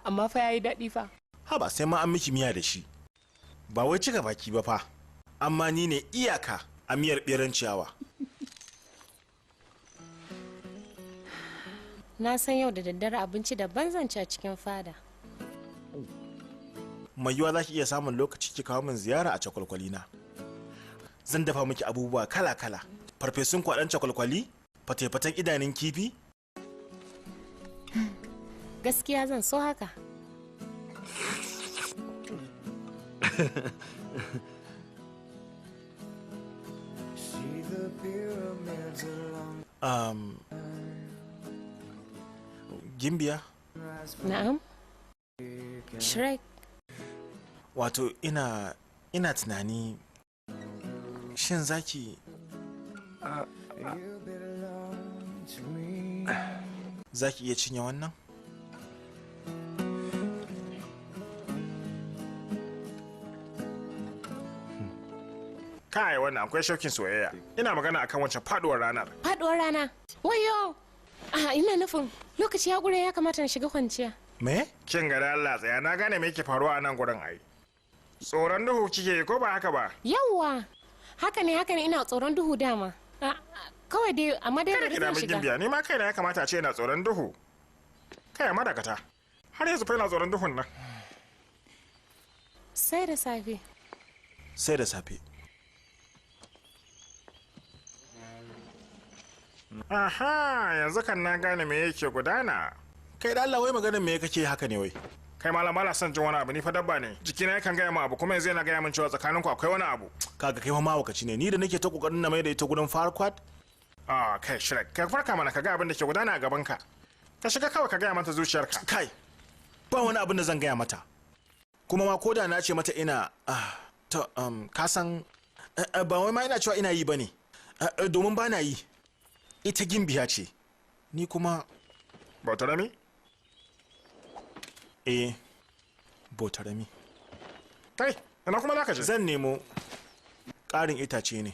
amma fa yayi daɗi fa. Ha ba sai ma an miki miya da shi. Ba wai cika baki ba fa. Amma ni ne iyaka a miyar ɓeran ciyawa. Na san yau da daddare abinci daban zan ci a cikin fada. Mai yiwa za ki iya samun lokaci ki kawo min ziyara a cakwalkwali na. Zan dafa miki abubuwa kala-kala. Farfesun kwaɗan cakwalkwali, fate-faten idanun kifi. Gaskiya zan so haka. Gimbiya? Na'am. Shrek. Wato ina tunani shin zaki iya cinye wannan? Kai wannan akwai shaukin soyayya. Ina magana akan wancan faduwar ranar. Faduwar rana? Wayo! Ina nufin lokaci ya gure ya kamata na shiga kwanciya. Me? Kin ga Allah tsaya na gane me yake faruwa a nan gurin ai. Tsoron duhu kike ko ba haka ba? Yawwa! Haka ne ina tsoron duhu dama. Kawai dai amma dai bari zan shiga. Gimbiya ni ma kaina ya kamata a ce ina tsoron duhu. Kai amma dakata. Har yanzu fa ina tsoron duhun nan. Sai da safe. Sai da safe. Aha, yanzu kan na gane me yake gudana. Kai da Allah wai maganin me kake haka ne wai? Kai malama na son jin wani abu, ni fa dabba ne. Jikina yakan gaya min abu kuma yanzu yana gaya min cewa tsakaninku akwai wani abu. Kaga kai ma mawakaci ne, ni da nake ta kokarin na mai da ita gurin Farquad. Kai Shrek, ka farka mana ka ga abin da ke gudana a gaban ka. Ka shiga kawai ka gaya mata zuciyarka. Kai, ba wani abin da zan gaya mata. Kuma ma koda na ce mata ina ka san ba wai ma ina cewa ina yi bane. Domin ba na yi. Ita gimbiya ce. Ni kuma Bautarami? Bautarami. Kai, ina kuma za ka je? Zan nemo ƙarin itace ne.